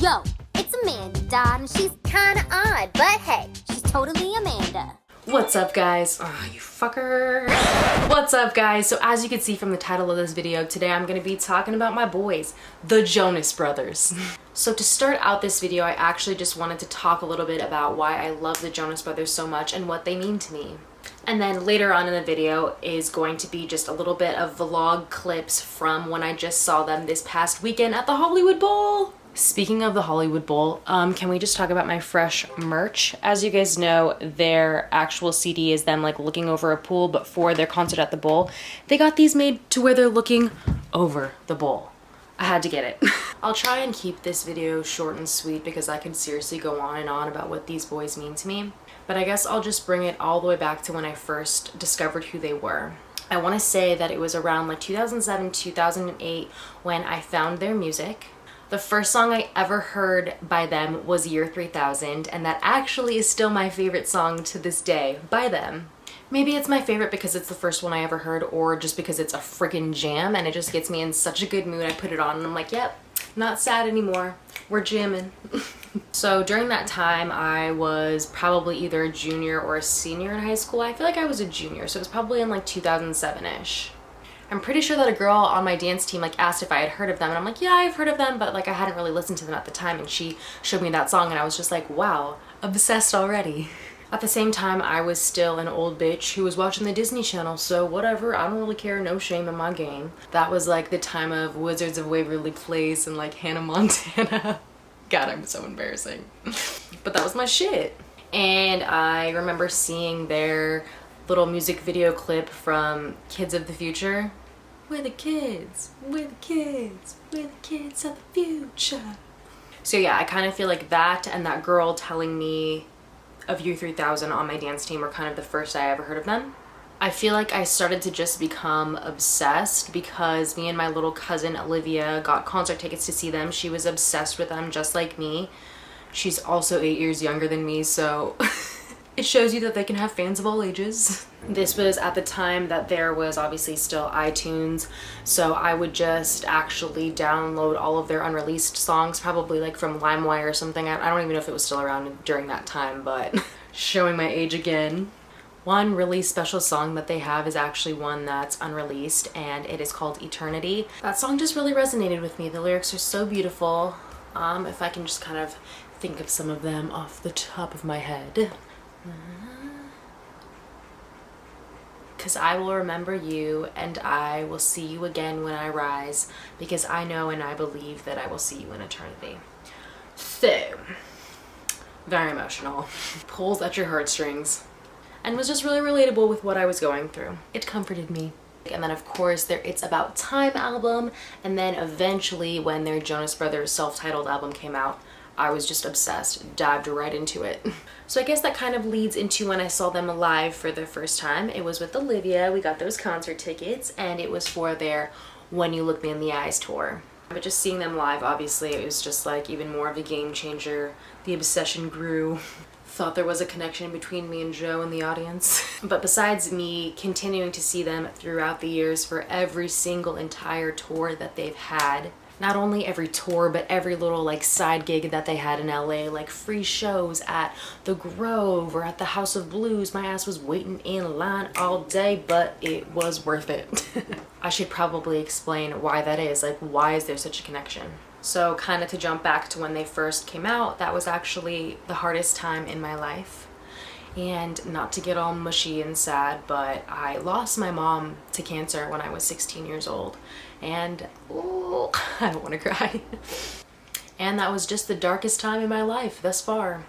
Yo, it's Amanda, Dad, and she's kinda odd, but hey, she's totally Amanda. What's up, guys? Oh, you fucker. What's up, guys? So as you can see from the title of this video, today I'm gonna be talking about my boys, the Jonas Brothers. So to start out this video, I actually just wanted to talk a little bit about why I love the Jonas Brothers so much and what they mean to me. And then later on in the video is going to be just a little bit of vlog clips from when I just saw them this past weekend at the Hollywood Bowl. Speaking of the Hollywood Bowl, can we just talk about my fresh merch? As you guys know, their actual CD is them like looking over a pool, but for their concert at the bowl, they got these made to where they're looking over the bowl. I had to get it. I'll try and keep this video short and sweet because I can seriously go on and on about what these boys mean to me. But I guess I'll just bring it all the way back to when I first discovered who they were. I want to say that it was around like 2007, 2008 when I found their music. The first song I ever heard by them was Year 3000, and that actually is still my favorite song to this day by them. Maybe it's my favorite because it's the first one I ever heard, or just because it's a freaking jam and it just gets me in such a good mood. I put it on and I'm like, yep, not sad anymore. We're jamming. So during that time, I was probably either a junior or a senior in high school. I feel like I was a junior, so it was probably in like 2007-ish. I'm pretty sure that a girl on my dance team like asked if I had heard of them, and I'm like, yeah, I've heard of them, but like I hadn't really listened to them at the time, and she showed me that song and I was just like, wow, obsessed already. At the same time, I was still an old bitch who was watching the Disney Channel, so whatever, I don't really care, no shame in my game. That was like the time of Wizards of Waverly Place and like Hannah Montana. God, I'm so embarrassing. But that was my shit. And I remember seeing their little music video clip from Kids of the Future. We're the kids, we're the kids, we're the kids of the future. So yeah, I kind of feel like that and that girl telling me of Year 3000 on my dance team were kind of the first I ever heard of them. I feel like I started to just become obsessed because me and my little cousin Olivia got concert tickets to see them. She was obsessed with them just like me. She's also 8 years younger than me, so it shows you that they can have fans of all ages. This was at the time that there was obviously still iTunes, so I would just actually download all of their unreleased songs, probably like from LimeWire or something. I don't even know if it was still around during that time, but showing my age again. One really special song that they have is actually one that's unreleased, and it is called Eternity. That song just really resonated with me. The lyrics are so beautiful. If I can just kind of think of some of them off the top of my head. Because I will remember you and I will see you again when I rise, because I know and I believe that I will see you in eternity. So, very emotional. Pulls at your heartstrings. And was just really relatable with what I was going through. It comforted me. And then of course their It's About Time album, and then eventually when their Jonas Brothers self-titled album came out, I was just obsessed, dived right into it. So I guess that kind of leads into when I saw them live for the first time. It was with Olivia, we got those concert tickets, and it was for their When You Look Me in the Eyes tour. But just seeing them live, obviously, it was just like even more of a game changer. The obsession grew. Thought there was a connection between me and Joe in the audience. But besides me continuing to see them throughout the years for every single entire tour that they've had, not only every tour, but every little like side gig that they had in LA, like free shows at the Grove or at the House of Blues. My ass was waiting in line all day, but it was worth it. I should probably explain why that is. Like, why is there such a connection? So kind of to jump back to when they first came out, that was actually the hardest time in my life. And not to get all mushy and sad, but I lost my mom to cancer when I was 16 years old. And oh, I don't want to cry. And that was just the darkest time in my life thus far.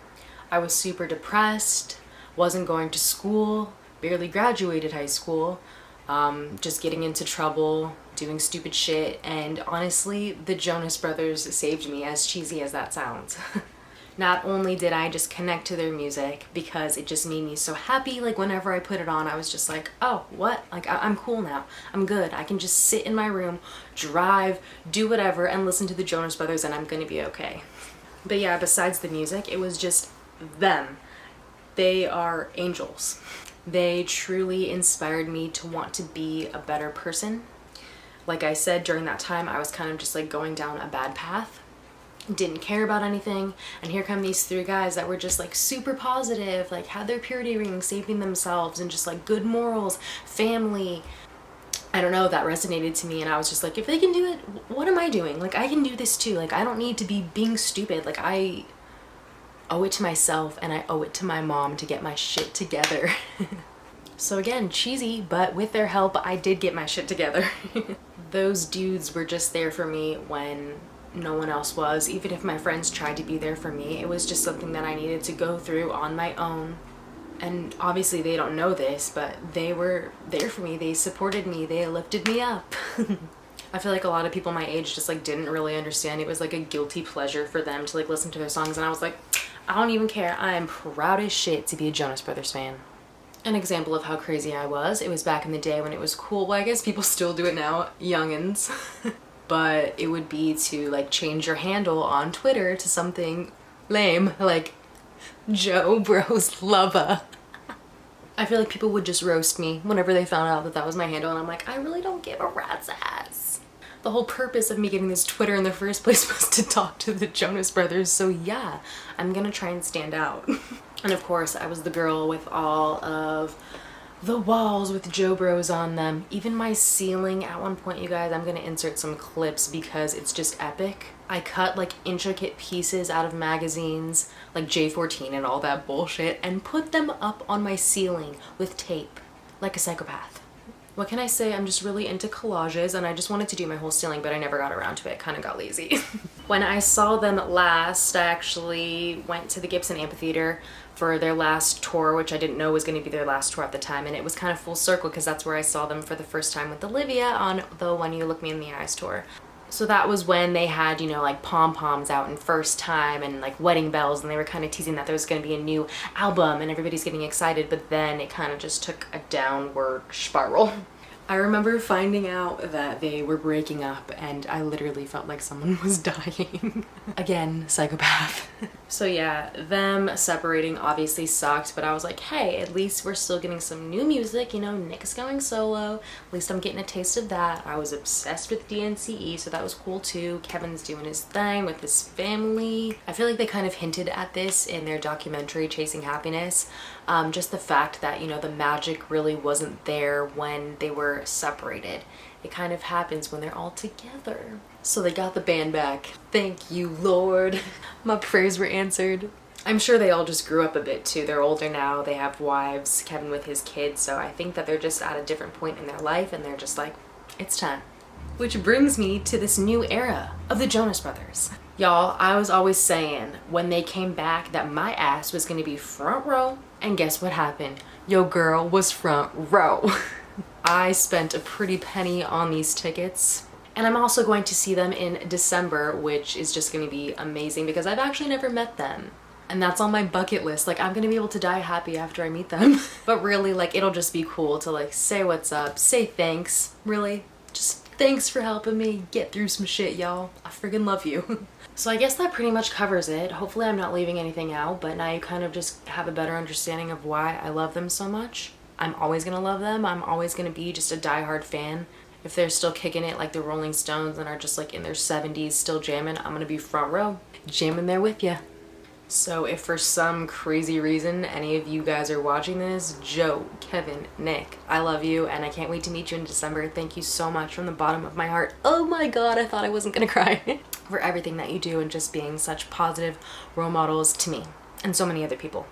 I was super depressed, wasn't going to school, barely graduated high school, just getting into trouble, doing stupid shit, and honestly, the Jonas Brothers saved me, as cheesy as that sounds. Not only did I just connect to their music because it just made me so happy, like whenever I put it on, I was just like, oh, what? Like, I'm cool now. I'm good. I can just sit in my room, drive, do whatever, and listen to the Jonas Brothers, and I'm gonna be okay. But yeah, besides the music, it was just them. They are angels. They truly inspired me to want to be a better person. Like I said, during that time, I was kind of just like going down a bad path. didn't care about anything, and here come these three guys that were just like super positive, like had their purity ring, saving themselves, and just like good morals, family. I don't know, that resonated to me, and I was just like, if they can do it, what am I doing? Like, I can do this too. Like, I don't need to be being stupid. Like, I owe it to myself, and I owe it to my mom to get my shit together. So again, cheesy, but with their help, I did get my shit together. Those dudes were just there for me when no one else was. Even if my friends tried to be there for me, it was just something that I needed to go through on my own. And obviously they don't know this, but they were there for me. They supported me. They lifted me up. I feel like a lot of people my age just like didn't really understand. It was like a guilty pleasure for them to like listen to their songs, and I was like, I don't even care. I am proud as shit to be a Jonas Brothers fan. An example of how crazy I was, it was back in the day when it was cool. Well, I guess people still do it now, youngins. But it would be to like change your handle on Twitter to something lame, like Jobros lover. I feel like people would just roast me whenever they found out that that was my handle, and I'm like, I really don't give a rat's ass. The whole purpose of me getting this Twitter in the first place was to talk to the Jonas Brothers, so yeah, I'm gonna try and stand out. And of course, I was the girl with all of the walls with Jobros on them. Even my ceiling at one point, you guys, I'm gonna insert some clips because it's just epic. I cut like intricate pieces out of magazines like J14 and all that bullshit and put them up on my ceiling with tape like a psychopath. What can I say? I'm just really into collages, and I just wanted to do my whole ceiling, but I never got around to it. Kind of got lazy. When I saw them last, I actually went to the Gibson Amphitheater for their last tour, which I didn't know was going to be their last tour at the time, and it was kind of full circle because that's where I saw them for the first time with Olivia on the When You Look Me in the Eyes tour. So that was when they had, you know, like pom-poms out and First Time and like wedding bells, and they were kind of teasing that there was going to be a new album and everybody's getting excited, but then it kind of just took a downward spiral. I remember finding out that they were breaking up, and I literally felt like someone was dying. Again, psychopath. So yeah, them separating obviously sucked, but I was like, hey, at least we're still getting some new music, you know, Nick's going solo. At least I'm getting a taste of that. I was obsessed with DNCE, so that was cool too. Kevin's doing his thing with his family. I feel like they kind of hinted at this in their documentary, Chasing Happiness. Just the fact that, you know, the magic really wasn't there when they were separated. It kind of happens when they're all together. So they got the band back. Thank you, Lord. My prayers were answered. I'm sure they all just grew up a bit too. They're older now, they have wives, Kevin with his kids, so I think that they're just at a different point in their life and they're just like, it's time. Which brings me to this new era of the Jonas Brothers. Y'all, I was always saying when they came back that my ass was gonna be front row, and guess what happened? Yo girl was front row. I spent a pretty penny on these tickets. And I'm also going to see them in December, which is just gonna be amazing because I've actually never met them. And that's on my bucket list. Like, I'm gonna be able to die happy after I meet them. But really, like, it'll just be cool to like say what's up, say thanks, really. Just thanks for helping me get through some shit, y'all. I friggin' love you. So I guess that pretty much covers it. Hopefully I'm not leaving anything out, but now you kind of just have a better understanding of why I love them so much. I'm always gonna love them. I'm always gonna be just a diehard fan. If they're still kicking it like the Rolling Stones and are just like in their 70s still jamming, I'm gonna be front row, jamming there with ya. So if for some crazy reason any of you guys are watching this, Joe, Kevin, Nick, I love you and I can't wait to meet you in December. Thank you so much from the bottom of my heart. Oh my god, I thought I wasn't gonna cry. For everything that you do and just being such positive role models to me and so many other people.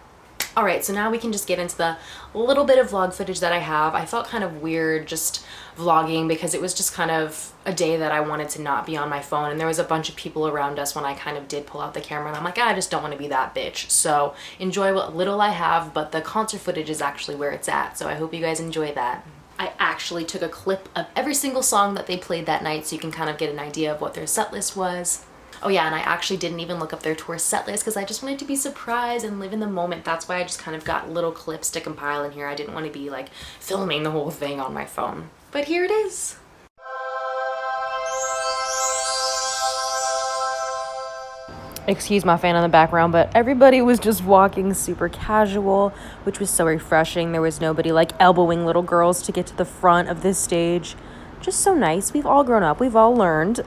Alright, so now we can just get into the little bit of vlog footage that I have. I felt kind of weird just vlogging because it was just kind of a day that I wanted to not be on my phone, and there was a bunch of people around us when I kind of did pull out the camera, and I'm like, I just don't want to be that bitch. So enjoy what little I have, but the concert footage is actually where it's at, so I hope you guys enjoy that. I actually took a clip of every single song that they played that night so you can kind of get an idea of what their set list was. Oh yeah, and I actually didn't even look up their tour set list because I just wanted to be surprised and live in the moment. That's why I just kind of got little clips to compile in here. I didn't want to be like filming the whole thing on my phone. But here it is. Excuse my fan in the background, but everybody was just walking super casual, which was so refreshing. There was nobody like elbowing little girls to get to the front of this stage. Just so nice. We've all grown up. We've all learned.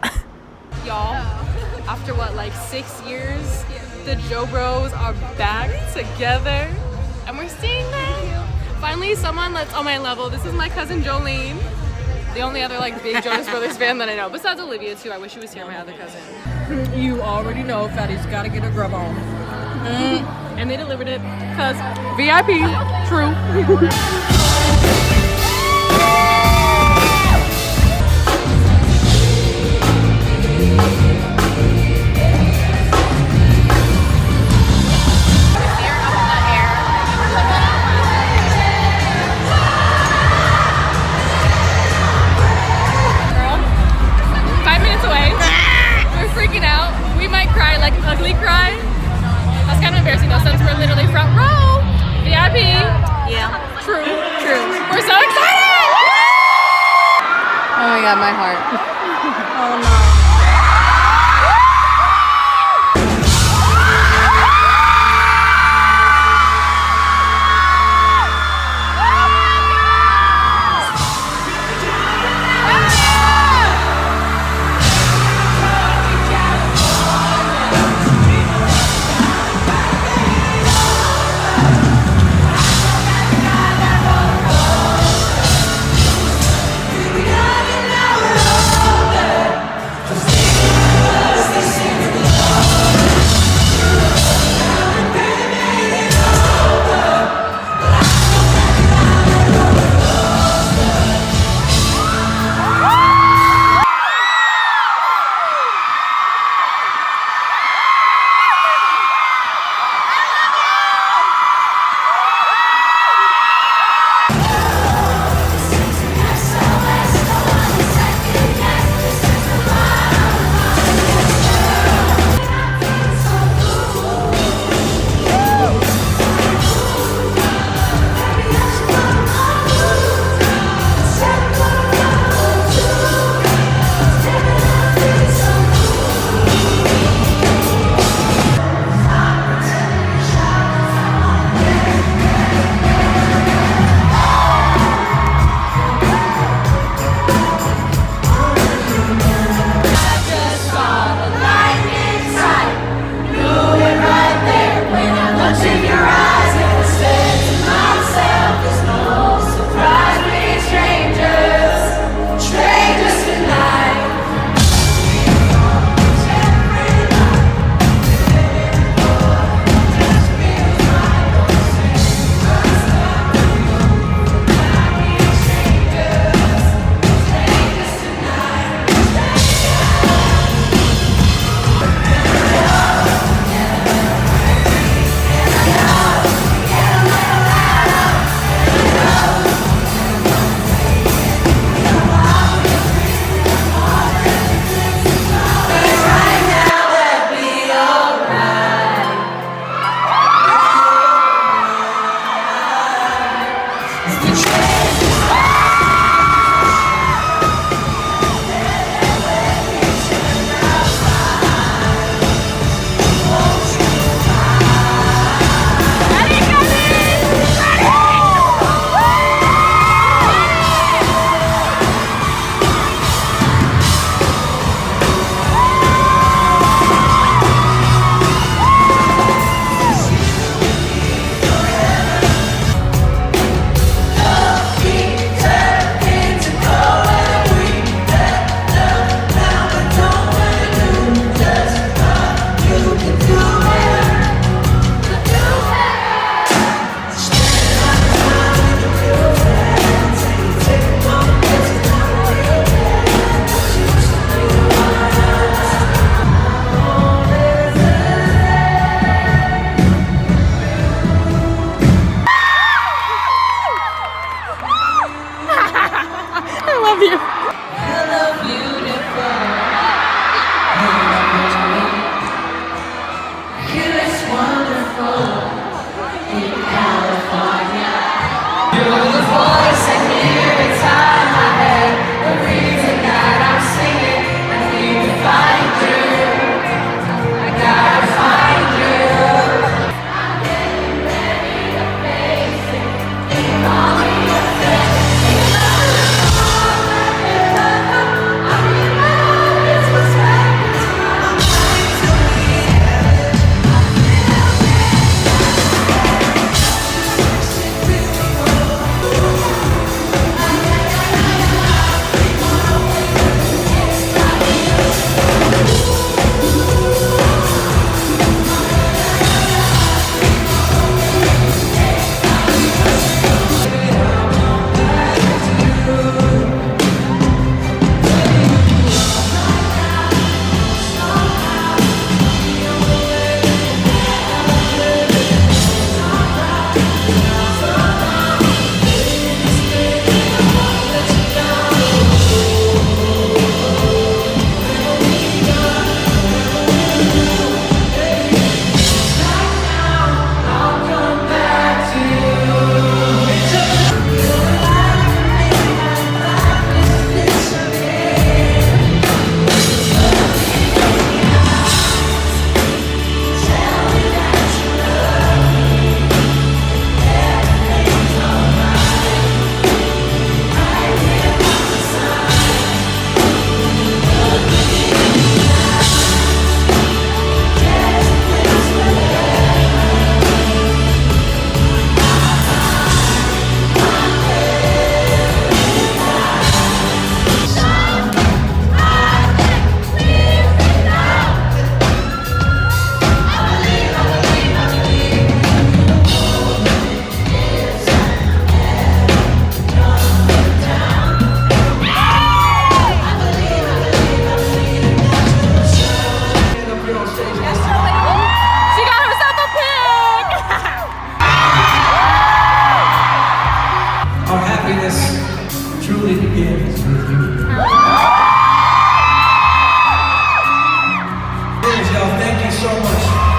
Y'all. After what, like 6 years, the Jobros are back together, and we're seeing them. Finally, someone that's on my level. This is my cousin Jolene, the only other like big Jonas Brothers fan that I know, besides Olivia too. I wish she was here, my other cousin. You already know Fatty's gotta get a grub on. And they delivered it, cause VIP, true. Ugly cry. That's kind of embarrassing though, since we're literally front row. VIP. Yeah. True. We're so excited! Oh my god, my heart. Oh no.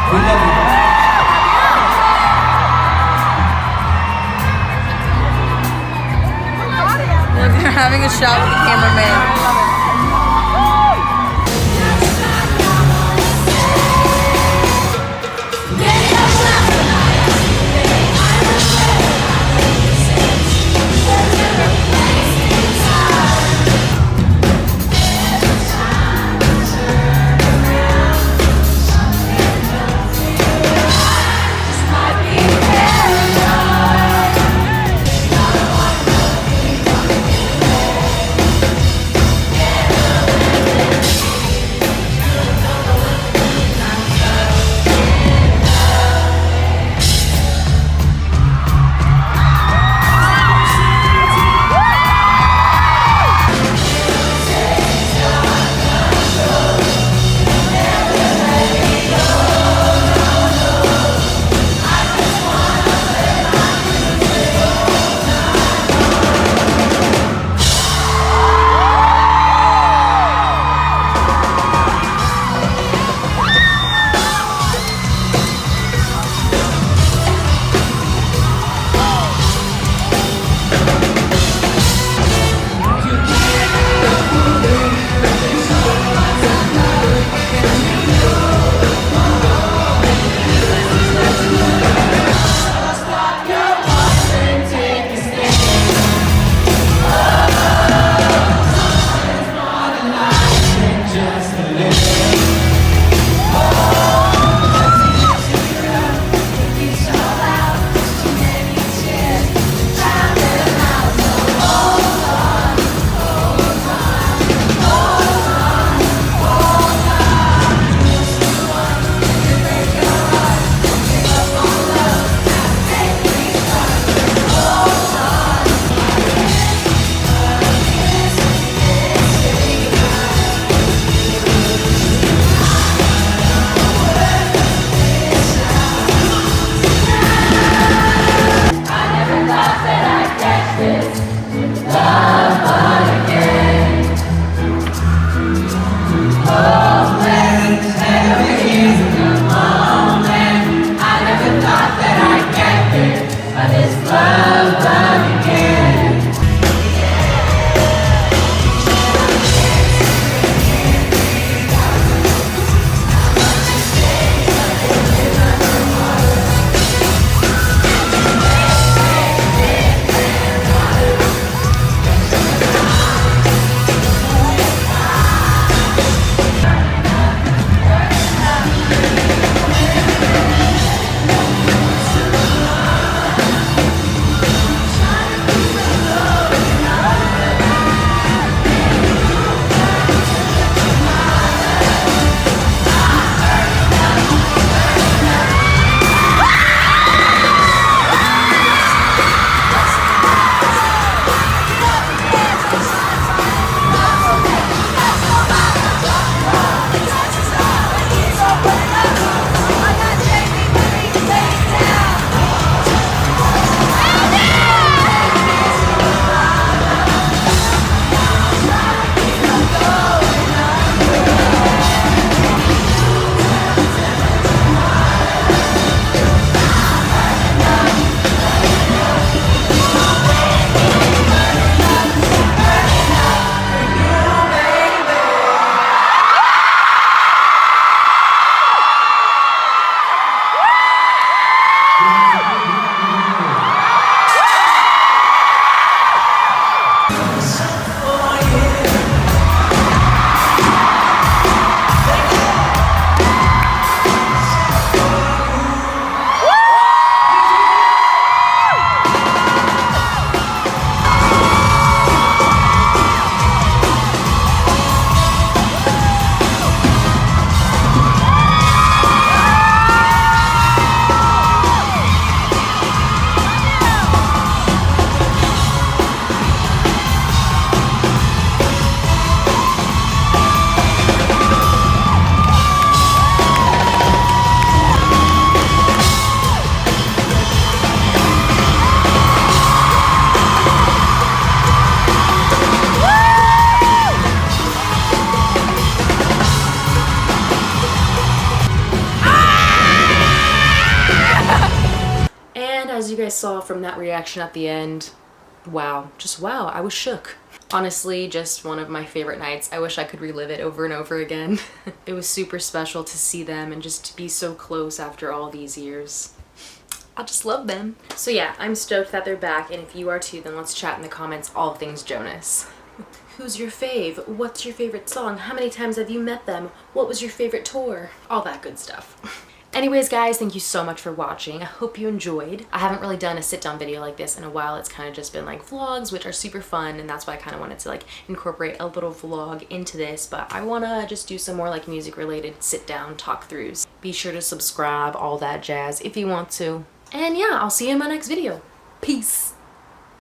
We love you. Look, they're having a shot with the cameraman. as you guys saw from that reaction at the end, wow, just wow, I was shook. Honestly, just one of my favorite nights. I wish I could relive it over and over again. It was super special to see them and just to be so close after all these years. I just love them. So yeah, I'm stoked that they're back, and if you are too, then let's chat in the comments all things Jonas. Who's your fave? What's your favorite song? How many times have you met them? What was your favorite tour? All that good stuff. Anyways, guys, thank you so much for watching. I hope you enjoyed. I haven't really done a sit-down video like this in a while. It's kind of just been like vlogs, which are super fun, and that's why I kind of wanted to like incorporate a little vlog into this, but I want to just do some more like music-related sit-down talk-throughs. Be sure to subscribe, all that jazz, if you want to. And yeah, I'll see you in my next video. Peace!